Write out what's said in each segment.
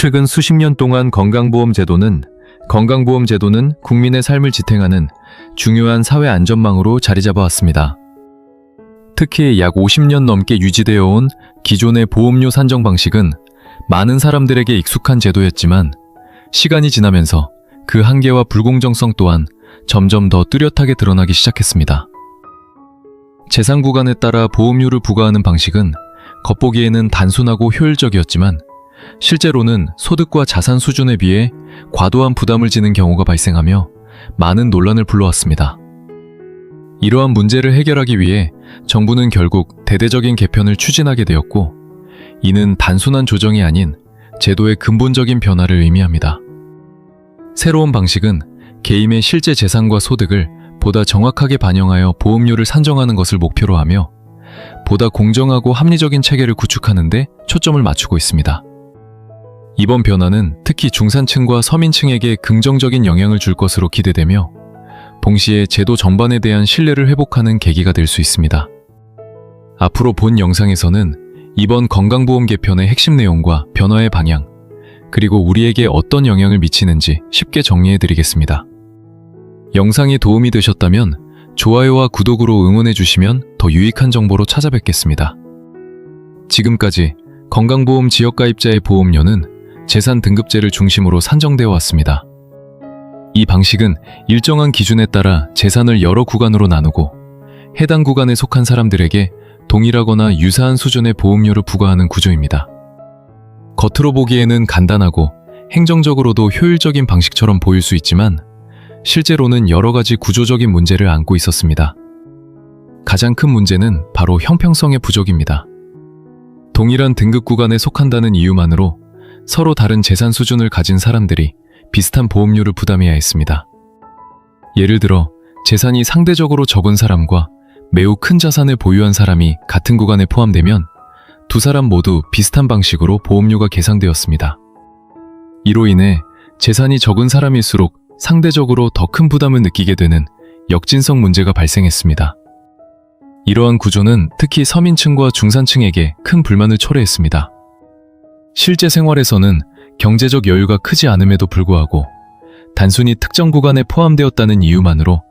최근 수십 년 동안 건강보험제도는 국민의 삶을 지탱하는 중요한 사회 안전망으로 자리 잡아왔습니다. 특히 약 50년 넘게 유지되어 온 기존의 보험료 산정 방식은 많은 사람들에게 익숙한 제도였지만 시간이 지나면서 그 한계와 불공정성 또한 점점 더 뚜렷하게 드러나기 시작했습니다. 재산 구간에 따라 보험료를 부과하는 방식은 겉보기에는 단순하고 효율적이었지만 실제로는 소득과 자산 수준에 비해 과도한 부담을 지는 경우가 발생하며 많은 논란을 불러왔습니다. 이러한 문제를 해결하기 위해 정부는 결국 대대적인 개편을 추진하게 되었고, 이는 단순한 조정이 아닌 제도의 근본적인 변화를 의미합니다. 새로운 방식은 개인의 실제 재산과 소득을 보다 정확하게 반영하여 보험료를 산정하는 것을 목표로 하며 보다 공정하고 합리적인 체계를 구축하는 데 초점을 맞추고 있습니다. 이번 변화는 특히 중산층과 서민층에게 긍정적인 영향을 줄 것으로 기대되며 동시에 제도 전반에 대한 신뢰를 회복하는 계기가 될 수 있습니다. 앞으로 본 영상에서는 이번 건강보험 개편의 핵심 내용과 변화의 방향, 그리고 우리에게 어떤 영향을 미치는지 쉽게 정리해드리겠습니다. 영상이 도움이 되셨다면 좋아요와 구독으로 응원해주시면 더 유익한 정보로 찾아뵙겠습니다. 지금까지 건강보험 지역가입자의 보험료는 재산 등급제를 중심으로 산정되어 왔습니다. 이 방식은 일정한 기준에 따라 재산을 여러 구간으로 나누고 해당 구간에 속한 사람들에게 동일하거나 유사한 수준의 보험료를 부과하는 구조입니다. 겉으로 보기에는 간단하고 행정적으로도 효율적인 방식처럼 보일 수 있지만 실제로는 여러 가지 구조적인 문제를 안고 있었습니다. 가장 큰 문제는 바로 형평성의 부족입니다. 동일한 등급 구간에 속한다는 이유만으로 서로 다른 재산 수준을 가진 사람들이 비슷한 보험료를 부담해야 했습니다. 예를 들어 재산이 상대적으로 적은 사람과 매우 큰 자산을 보유한 사람이 같은 구간에 포함되면 두 사람 모두 비슷한 방식으로 보험료가 계상되었습니다. 이로 인해 재산이 적은 사람일수록 상대적으로 더 큰 부담을 느끼게 되는 역진성 문제가 발생했습니다. 이러한 구조는 특히 서민층과 중산층에게 큰 불만을 초래했습니다. 실제 생활에서는 경제적 여유가 크지 않음에도 불구하고 단순히 특정 구간에 포함되었다는 이유만으로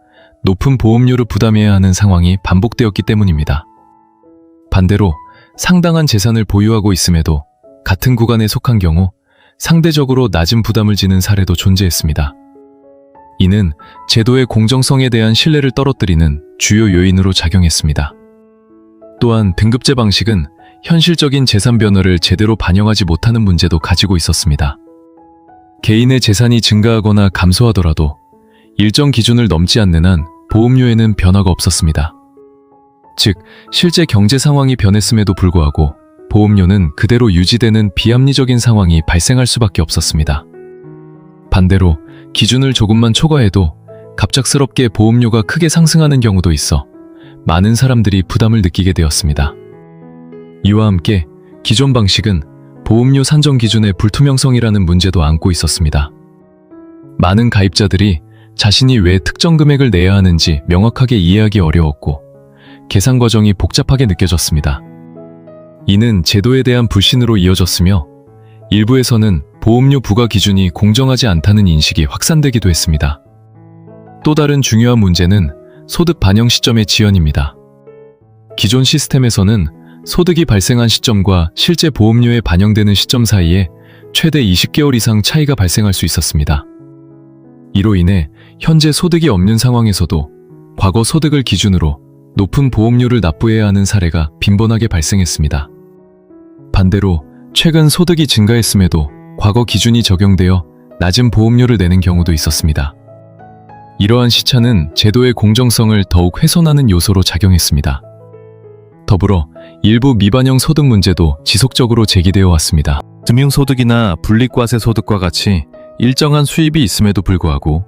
높은 보험료를 부담해야 하는 상황이 반복되었기 때문입니다. 반대로 상당한 재산을 보유하고 있음에도 같은 구간에 속한 경우 상대적으로 낮은 부담을 지는 사례도 존재했습니다. 이는 제도의 공정성에 대한 신뢰를 떨어뜨리는 주요 요인으로 작용했습니다. 또한 등급제 방식은 현실적인 재산 변화를 제대로 반영하지 못하는 문제도 가지고 있었습니다. 개인의 재산이 증가하거나 감소하더라도 일정 기준을 넘지 않는 한 보험료에는 변화가 없었습니다. 즉, 실제 경제 상황이 변했음에도 불구하고 보험료는 그대로 유지되는 비합리적인 상황이 발생할 수밖에 없었습니다. 반대로 기준을 조금만 초과해도 갑작스럽게 보험료가 크게 상승하는 경우도 있어 많은 사람들이 부담을 느끼게 되었습니다. 이와 함께 기존 방식은 보험료 산정 기준의 불투명성이라는 문제도 안고 있었습니다. 많은 가입자들이 자신이 왜 특정 금액을 내야 하는지 명확하게 이해하기 어려웠고 계산 과정이 복잡하게 느껴졌습니다. 이는 제도에 대한 불신으로 이어졌으며 일부에서는 보험료 부과 기준이 공정하지 않다는 인식이 확산되기도 했습니다. 또 다른 중요한 문제는 소득 반영 시점의 지연입니다. 기존 시스템에서는 소득이 발생한 시점과 실제 보험료에 반영되는 시점 사이에 최대 20개월 이상 차이가 발생할 수 있었습니다. 이로 인해 현재 소득이 없는 상황에서도 과거 소득을 기준으로 높은 보험료를 납부해야 하는 사례가 빈번하게 발생했습니다. 반대로 최근 소득이 증가했음에도 과거 기준이 적용되어 낮은 보험료를 내는 경우도 있었습니다. 이러한 시차는 제도의 공정성을 더욱 훼손하는 요소로 작용했습니다. 더불어 일부 미반영 소득 문제도 지속적으로 제기되어 왔습니다. 금융소득이나 분리과세 소득과 같이 일정한 수입이 있음에도 불구하고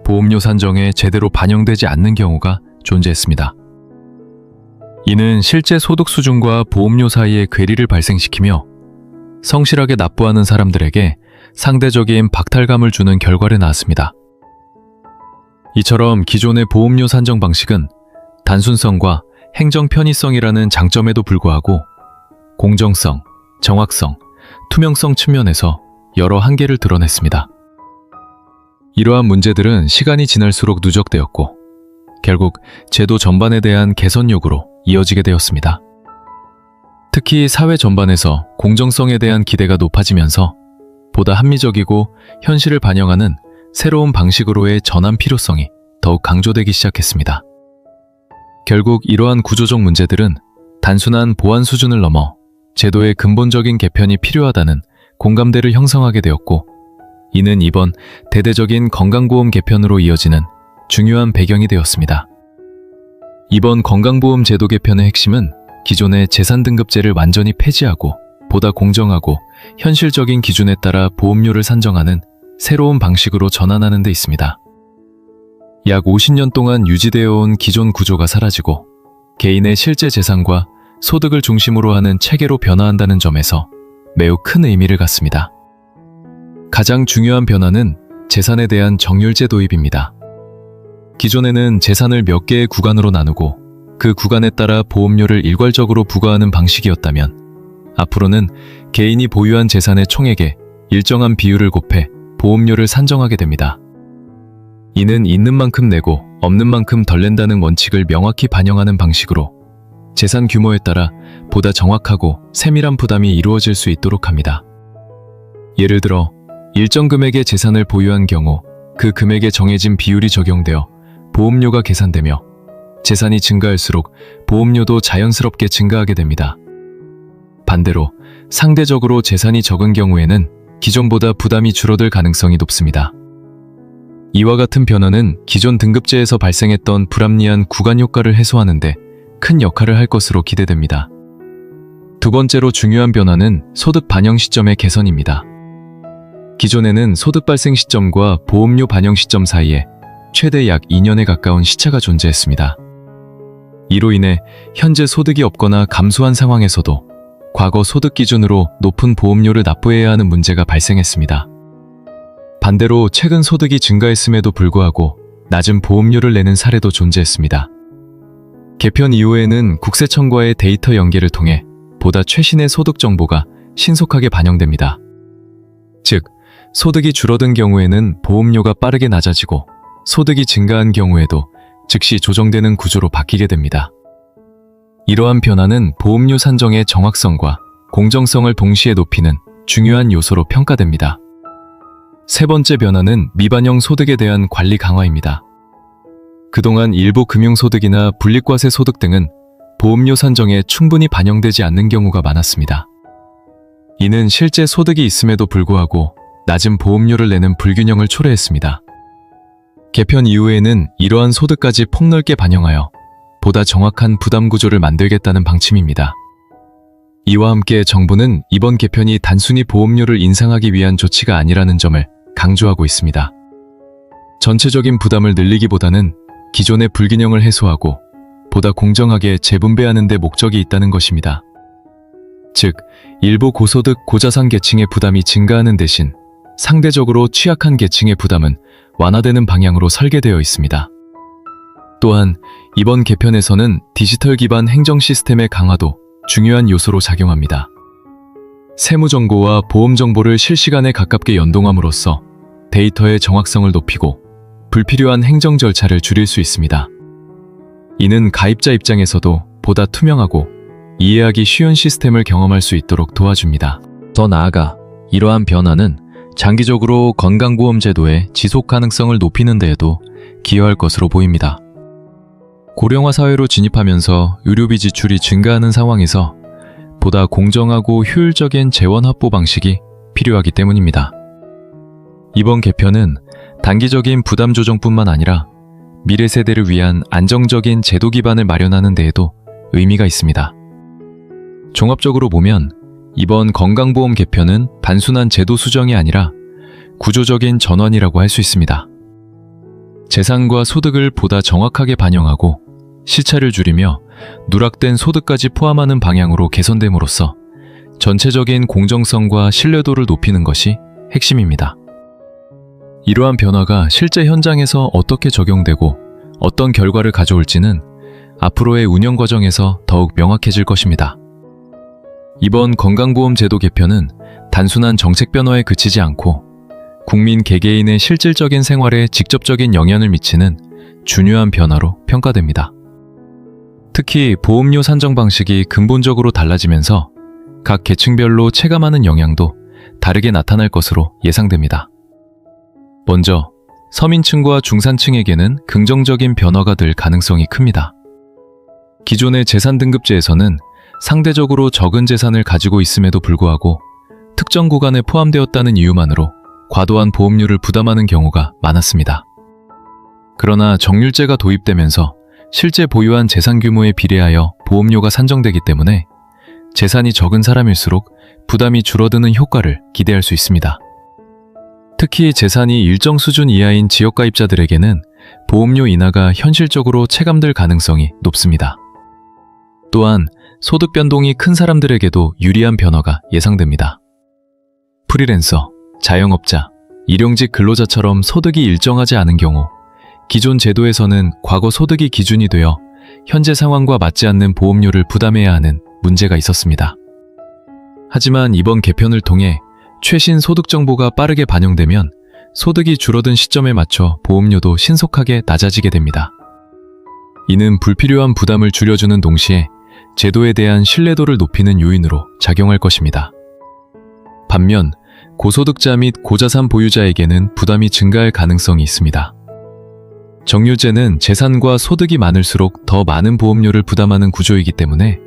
보험료 산정에 제대로 반영되지 않는 경우가 존재했습니다. 이는 실제 소득 수준과 보험료 사이에 괴리를 발생시키며 성실하게 납부하는 사람들에게 상대적인 박탈감을 주는 결과를 낳았습니다. 이처럼 기존의 보험료 산정 방식은 단순성과 행정 편의성이라는 장점에도 불구하고 공정성, 정확성, 투명성 측면에서 여러 한계를 드러냈습니다. 이러한 문제들은 시간이 지날수록 누적되었고 결국 제도 전반에 대한 개선 요구로 이어지게 되었습니다. 특히 사회 전반에서 공정성에 대한 기대가 높아지면서 보다 합리적이고 현실을 반영하는 새로운 방식으로의 전환 필요성이 더욱 강조되기 시작했습니다. 결국 이러한 구조적 문제들은 단순한 보완 수준을 넘어 제도의 근본적인 개편이 필요하다는 공감대를 형성하게 되었고, 이는 이번 대대적인 건강보험 개편으로 이어지는 중요한 배경이 되었습니다. 이번 건강보험 제도 개편의 핵심은 기존의 재산등급제를 완전히 폐지하고 보다 공정하고 현실적인 기준에 따라 보험료를 산정하는 새로운 방식으로 전환하는 데 있습니다. 약 50년 동안 유지되어 온 기존 구조가 사라지고 개인의 실제 재산과 소득을 중심으로 하는 체계로 변화한다는 점에서 매우 큰 의미를 갖습니다. 가장 중요한 변화는 재산에 대한 정률제 도입입니다. 기존에는 재산을 몇 개의 구간으로 나누고 그 구간에 따라 보험료를 일괄적으로 부과하는 방식이었다면, 앞으로는 개인이 보유한 재산의 총액에 일정한 비율을 곱해 보험료를 산정하게 됩니다. 이는 있는 만큼 내고 없는 만큼 덜 낸다는 원칙을 명확히 반영하는 방식으로 재산 규모에 따라 보다 정확하고 세밀한 부담이 이루어질 수 있도록 합니다. 예를 들어 일정 금액의 재산을 보유한 경우 그 금액에 정해진 비율이 적용되어 보험료가 계산되며, 재산이 증가할수록 보험료도 자연스럽게 증가하게 됩니다. 반대로 상대적으로 재산이 적은 경우에는 기존보다 부담이 줄어들 가능성이 높습니다. 이와 같은 변화는 기존 등급제에서 발생했던 불합리한 구간 효과를 해소하는 데 큰 역할을 할 것으로 기대됩니다. 두 번째로 중요한 변화는 소득 반영 시점의 개선입니다. 기존에는 소득 발생 시점과 보험료 반영 시점 사이에 최대 약 2년에 가까운 시차가 존재했습니다. 이로 인해 현재 소득이 없거나 감소한 상황에서도 과거 소득 기준으로 높은 보험료를 납부해야 하는 문제가 발생했습니다. 반대로 최근 소득이 증가했음에도 불구하고 낮은 보험료를 내는 사례도 존재했습니다. 개편 이후에는 국세청과의 데이터 연계를 통해 보다 최신의 소득 정보가 신속하게 반영됩니다. 즉, 소득이 줄어든 경우에는 보험료가 빠르게 낮아지고 소득이 증가한 경우에도 즉시 조정되는 구조로 바뀌게 됩니다. 이러한 변화는 보험료 산정의 정확성과 공정성을 동시에 높이는 중요한 요소로 평가됩니다. 세 번째 변화는 미반영 소득에 대한 관리 강화입니다. 그동안 일부 금융소득이나 분리과세 소득 등은 보험료 산정에 충분히 반영되지 않는 경우가 많았습니다. 이는 실제 소득이 있음에도 불구하고 낮은 보험료를 내는 불균형을 초래했습니다. 개편 이후에는 이러한 소득까지 폭넓게 반영하여 보다 정확한 부담 구조를 만들겠다는 방침입니다. 이와 함께 정부는 이번 개편이 단순히 보험료를 인상하기 위한 조치가 아니라는 점을 강조하고 있습니다. 전체적인 부담을 늘리기보다는 기존의 불균형을 해소하고 보다 공정하게 재분배하는 데 목적이 있다는 것입니다. 즉, 일부 고소득, 고자산 계층의 부담이 증가하는 대신 상대적으로 취약한 계층의 부담은 완화되는 방향으로 설계되어 있습니다. 또한 이번 개편에서는 디지털 기반 행정 시스템의 강화도 중요한 요소로 작용합니다. 세무 정보와 보험 정보를 실시간에 가깝게 연동함으로써 데이터의 정확성을 높이고 불필요한 행정 절차를 줄일 수 있습니다. 이는 가입자 입장에서도 보다 투명하고 이해하기 쉬운 시스템을 경험할 수 있도록 도와줍니다. 더 나아가 이러한 변화는 장기적으로 건강보험 제도의 지속 가능성을 높이는 데에도 기여할 것으로 보입니다. 고령화 사회로 진입하면서 의료비 지출이 증가하는 상황에서 보다 공정하고 효율적인 재원 확보 방식이 필요하기 때문입니다. 이번 개편은 단기적인 부담 조정뿐만 아니라 미래 세대를 위한 안정적인 제도 기반을 마련하는 데에도 의미가 있습니다. 종합적으로 보면 이번 건강보험 개편은 단순한 제도 수정이 아니라 구조적인 전환이라고 할 수 있습니다. 재산과 소득을 보다 정확하게 반영하고 시차를 줄이며 누락된 소득까지 포함하는 방향으로 개선됨으로써 전체적인 공정성과 신뢰도를 높이는 것이 핵심입니다. 이러한 변화가 실제 현장에서 어떻게 적용되고 어떤 결과를 가져올지는 앞으로의 운영 과정에서 더욱 명확해질 것입니다. 이번 건강보험제도 개편은 단순한 정책 변화에 그치지 않고 국민 개개인의 실질적인 생활에 직접적인 영향을 미치는 중요한 변화로 평가됩니다. 특히 보험료 산정 방식이 근본적으로 달라지면서 각 계층별로 체감하는 영향도 다르게 나타날 것으로 예상됩니다. 먼저 서민층과 중산층에게는 긍정적인 변화가 될 가능성이 큽니다. 기존의 재산 등급제에서는 상대적으로 적은 재산을 가지고 있음에도 불구하고 특정 구간에 포함되었다는 이유만으로 과도한 보험료를 부담하는 경우가 많았습니다. 그러나 정률제가 도입되면서 실제 보유한 재산 규모에 비례하여 보험료가 산정되기 때문에 재산이 적은 사람일수록 부담이 줄어드는 효과를 기대할 수 있습니다. 특히 재산이 일정 수준 이하인 지역가입자들에게는 보험료 인하가 현실적으로 체감될 가능성이 높습니다. 또한 소득 변동이 큰 사람들에게도 유리한 변화가 예상됩니다. 프리랜서, 자영업자, 일용직 근로자처럼 소득이 일정하지 않은 경우 기존 제도에서는 과거 소득이 기준이 되어 현재 상황과 맞지 않는 보험료를 부담해야 하는 문제가 있었습니다. 하지만 이번 개편을 통해 최신 소득 정보가 빠르게 반영되면 소득이 줄어든 시점에 맞춰 보험료도 신속하게 낮아지게 됩니다. 이는 불필요한 부담을 줄여주는 동시에 제도에 대한 신뢰도를 높이는 요인으로 작용할 것입니다. 반면 고소득자 및 고자산 보유자에게는 부담이 증가할 가능성이 있습니다. 정률제는 재산과 소득이 많을수록 더 많은 보험료를 부담하는 구조이기 때문에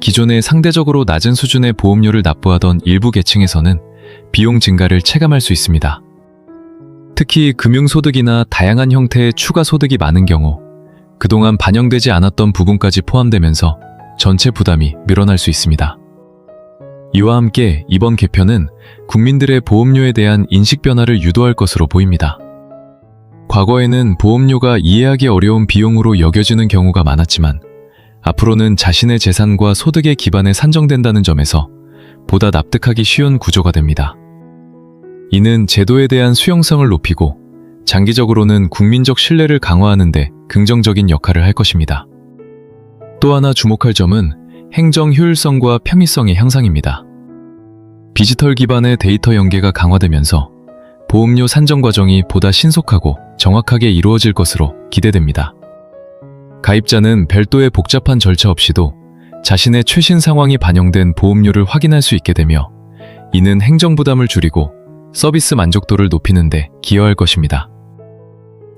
기존에 상대적으로 낮은 수준의 보험료를 납부하던 일부 계층에서는 비용 증가를 체감할 수 있습니다. 특히 금융소득이나 다양한 형태의 추가 소득이 많은 경우 그동안 반영되지 않았던 부분까지 포함되면서 전체 부담이 늘어날 수 있습니다. 이와 함께 이번 개편은 국민들의 보험료에 대한 인식 변화를 유도할 것으로 보입니다. 과거에는 보험료가 이해하기 어려운 비용으로 여겨지는 경우가 많았지만 앞으로는 자신의 재산과 소득에 기반해 산정된다는 점에서 보다 납득하기 쉬운 구조가 됩니다. 이는 제도에 대한 수용성을 높이고 장기적으로는 국민적 신뢰를 강화하는 데 긍정적인 역할을 할 것입니다. 또 하나 주목할 점은 행정 효율성과 편의성의 향상입니다. 디지털 기반의 데이터 연계가 강화되면서 보험료 산정 과정이 보다 신속하고 정확하게 이루어질 것으로 기대됩니다. 가입자는 별도의 복잡한 절차 없이도 자신의 최신 상황이 반영된 보험료를 확인할 수 있게 되며 이는 행정 부담을 줄이고 서비스 만족도를 높이는 데 기여할 것입니다.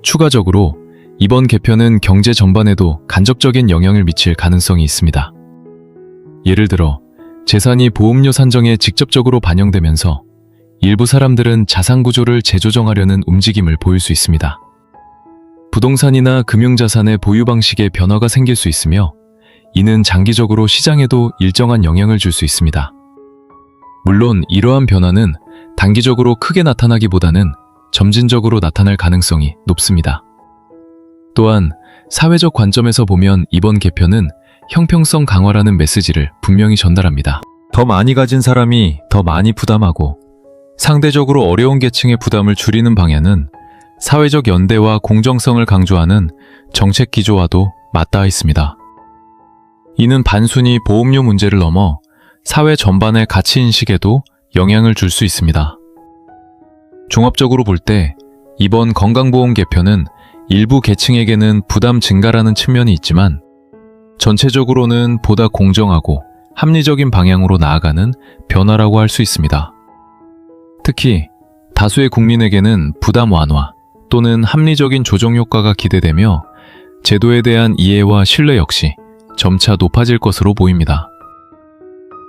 추가적으로 이번 개편은 경제 전반에도 간접적인 영향을 미칠 가능성이 있습니다. 예를 들어 재산이 보험료 산정에 직접적으로 반영되면서 일부 사람들은 자산 구조를 재조정하려는 움직임을 보일 수 있습니다. 부동산이나 금융자산의 보유 방식에 변화가 생길 수 있으며 이는 장기적으로 시장에도 일정한 영향을 줄 수 있습니다. 물론 이러한 변화는 단기적으로 크게 나타나기보다는 점진적으로 나타날 가능성이 높습니다. 또한 사회적 관점에서 보면 이번 개편은 형평성 강화라는 메시지를 분명히 전달합니다. 더 많이 가진 사람이 더 많이 부담하고 상대적으로 어려운 계층의 부담을 줄이는 방향은 사회적 연대와 공정성을 강조하는 정책 기조와도 맞닿아 있습니다. 이는 단순히 보험료 문제를 넘어 사회 전반의 가치인식에도 영향을 줄 수 있습니다. 종합적으로 볼 때 이번 건강보험 개편은 일부 계층에게는 부담 증가라는 측면이 있지만 전체적으로는 보다 공정하고 합리적인 방향으로 나아가는 변화라고 할 수 있습니다. 특히 다수의 국민에게는 부담 완화 또는 합리적인 조정 효과가 기대되며 제도에 대한 이해와 신뢰 역시 점차 높아질 것으로 보입니다.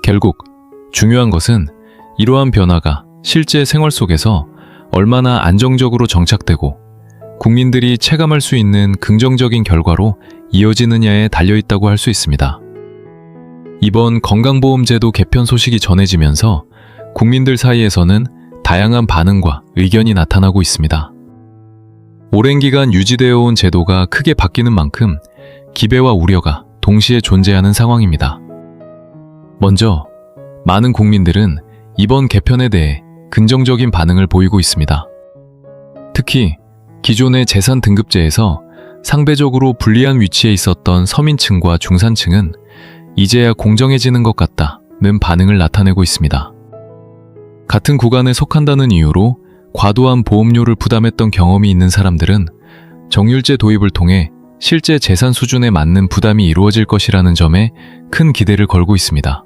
결국 중요한 것은 이러한 변화가 실제 생활 속에서 얼마나 안정적으로 정착되고 국민들이 체감할 수 있는 긍정적인 결과로 이어지느냐에 달려있다고 할 수 있습니다. 이번 건강보험제도 개편 소식이 전해지면서 국민들 사이에서는 다양한 반응과 의견이 나타나고 있습니다. 오랜 기간 유지되어 온 제도가 크게 바뀌는 만큼 기대와 우려가 동시에 존재하는 상황입니다. 먼저 많은 국민들은 이번 개편에 대해 긍정적인 반응을 보이고 있습니다. 특히 기존의 재산 등급제에서 상대적으로 불리한 위치에 있었던 서민층과 중산층은 이제야 공정해지는 것 같다 반응을 나타내고 있습니다. 같은 구간에 속한다는 이유로 과도한 보험료를 부담했던 경험이 있는 사람들은 정률제 도입을 통해 실제 재산 수준에 맞는 부담이 이루어질 것이라는 점에 큰 기대를 걸고 있습니다.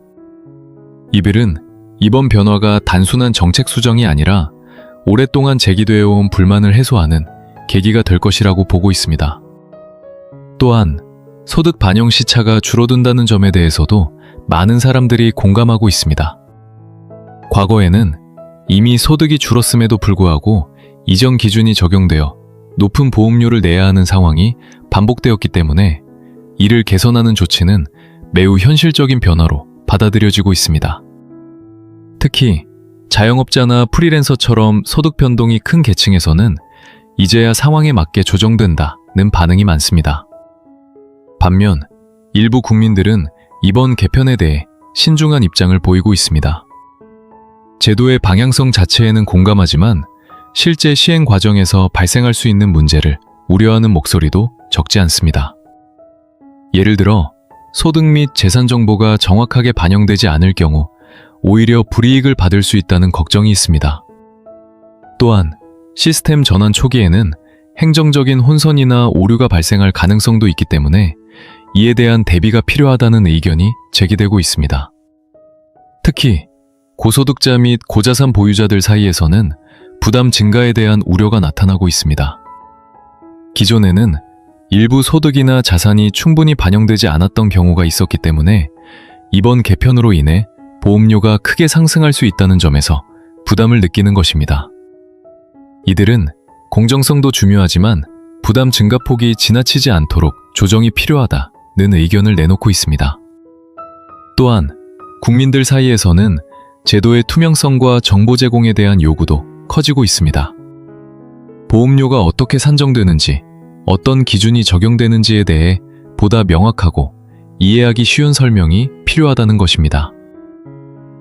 이들은 이번 변화가 단순한 정책 수정이 아니라 오랫동안 제기되어 온 불만을 해소하는 계기가 될 것이라고 보고 있습니다. 또한 소득 반영 시차가 줄어든다는 점에 대해서도 많은 사람들이 공감하고 있습니다. 과거에는 이미 소득이 줄었음에도 불구하고 이전 기준이 적용되어 높은 보험료를 내야 하는 상황이 반복되었기 때문에 이를 개선하는 조치는 매우 현실적인 변화로 받아들여지고 있습니다. 특히 자영업자나 프리랜서처럼 소득 변동이 큰 계층에서는 이제야 상황에 맞게 조정된다는 반응이 많습니다. 반면 일부 국민들은 이번 개편에 대해 신중한 입장을 보이고 있습니다. 제도의 방향성 자체에는 공감하지만 실제 시행 과정에서 발생할 수 있는 문제를 우려하는 목소리도 적지 않습니다. 예를 들어 소득 및 재산 정보가 정확하게 반영되지 않을 경우 오히려 불이익을 받을 수 있다는 걱정이 있습니다. 또한 시스템 전환 초기에는 행정적인 혼선이나 오류가 발생할 가능성도 있기 때문에 이에 대한 대비가 필요하다는 의견이 제기되고 있습니다. 특히 고소득자 및 고자산 보유자들 사이에서는 부담 증가에 대한 우려가 나타나고 있습니다. 기존에는 일부 소득이나 자산이 충분히 반영되지 않았던 경우가 있었기 때문에 이번 개편으로 인해 보험료가 크게 상승할 수 있다는 점에서 부담을 느끼는 것입니다. 이들은 공정성도 중요하지만 부담 증가폭이 지나치지 않도록 조정이 필요하다는 의견을 내놓고 있습니다. 또한 국민들 사이에서는 제도의 투명성과 정보 제공에 대한 요구도 커지고 있습니다. 보험료가 어떻게 산정되는지, 어떤 기준이 적용되는지에 대해 보다 명확하고 이해하기 쉬운 설명이 필요하다는 것입니다.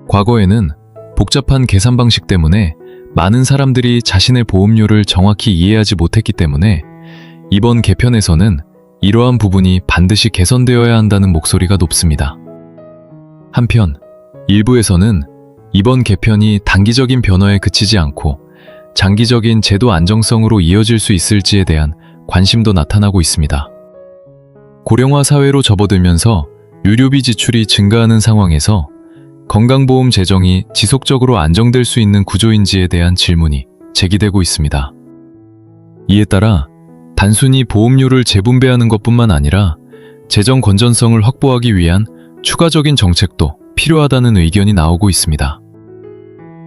과거에는 복잡한 계산 방식 때문에 많은 사람들이 자신의 보험료를 정확히 이해하지 못했기 때문에 이번 개편에서는 이러한 부분이 반드시 개선되어야 한다는 목소리가 높습니다. 한편 일부에서는 이번 개편이 단기적인 변화에 그치지 않고 장기적인 제도 안정성으로 이어질 수 있을지에 대한 관심도 나타나고 있습니다. 고령화 사회로 접어들면서 의료비 지출이 증가하는 상황에서 건강보험 재정이 지속적으로 안정될 수 있는 구조인지에 대한 질문이 제기되고 있습니다. 이에 따라 단순히 보험료를 재분배하는 것뿐만 아니라 재정 건전성을 확보하기 위한 추가적인 정책도 필요하다는 의견이 나오고 있습니다.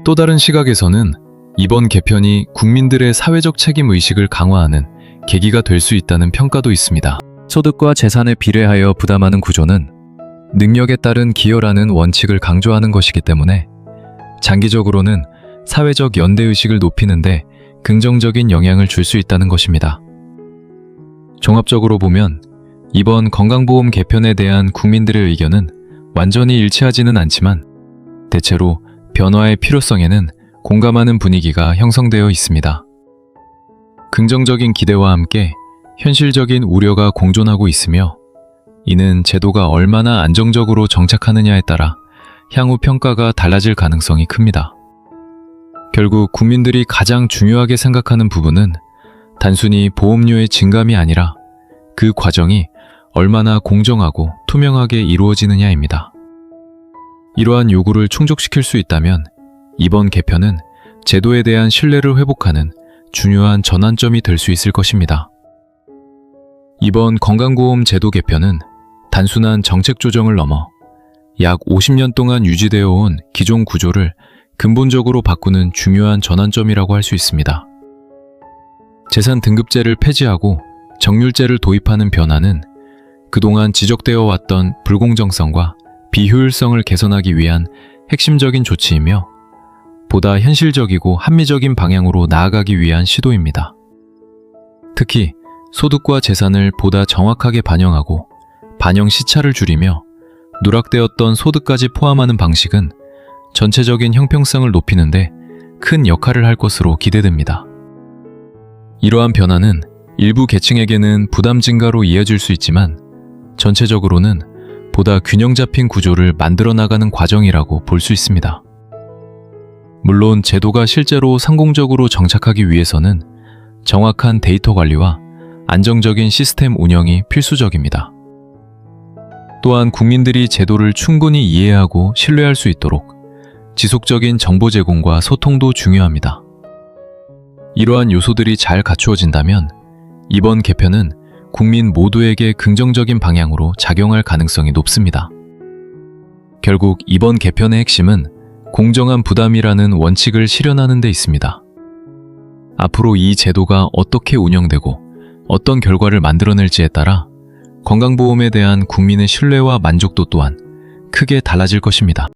또 다른 시각에서는 이번 개편이 국민들의 사회적 책임 의식을 강화하는 계기가 될 수 있다는 평가도 있습니다. 소득과 재산에 비례하여 부담하는 구조는 능력에 따른 기여라는 원칙을 강조하는 것이기 때문에 장기적으로는 사회적 연대의식을 높이는데 긍정적인 영향을 줄 수 있다는 것입니다. 종합적으로 보면 이번 건강보험 개편에 대한 국민들의 의견은 완전히 일치하지는 않지만 대체로 변화의 필요성에는 공감하는 분위기가 형성되어 있습니다. 긍정적인 기대와 함께 현실적인 우려가 공존하고 있으며 이는 제도가 얼마나 안정적으로 정착하느냐에 따라 향후 평가가 달라질 가능성이 큽니다. 결국 국민들이 가장 중요하게 생각하는 부분은 단순히 보험료의 증감이 아니라 그 과정이 얼마나 공정하고 투명하게 이루어지느냐입니다. 이러한 요구를 충족시킬 수 있다면 이번 개편은 제도에 대한 신뢰를 회복하는 중요한 전환점이 될 수 있을 것입니다. 이번 건강보험 제도 개편은 단순한 정책 조정을 넘어 약 50년 동안 유지되어 온 기존 구조를 근본적으로 바꾸는 중요한 전환점이라고 할 수 있습니다. 재산 등급제를 폐지하고 정률제를 도입하는 변화는 그동안 지적되어 왔던 불공정성과 비효율성을 개선하기 위한 핵심적인 조치이며 보다 현실적이고 합리적인 방향으로 나아가기 위한 시도입니다. 특히 소득과 재산을 보다 정확하게 반영하고 반영 시차를 줄이며 누락되었던 소득까지 포함하는 방식은 전체적인 형평성을 높이는데 큰 역할을 할 것으로 기대됩니다. 이러한 변화는 일부 계층에게는 부담 증가로 이어질 수 있지만 전체적으로는 보다 균형 잡힌 구조를 만들어 나가는 과정이라고 볼 수 있습니다. 물론 제도가 실제로 성공적으로 정착하기 위해서는 정확한 데이터 관리와 안정적인 시스템 운영이 필수적입니다. 또한 국민들이 제도를 충분히 이해하고 신뢰할 수 있도록 지속적인 정보 제공과 소통도 중요합니다. 이러한 요소들이 잘 갖추어진다면 이번 개편은 국민 모두에게 긍정적인 방향으로 작용할 가능성이 높습니다. 결국 이번 개편의 핵심은 공정한 부담이라는 원칙을 실현하는 데 있습니다. 앞으로 이 제도가 어떻게 운영되고 어떤 결과를 만들어낼지에 따라 건강보험에 대한 국민의 신뢰와 만족도 또한 크게 달라질 것입니다.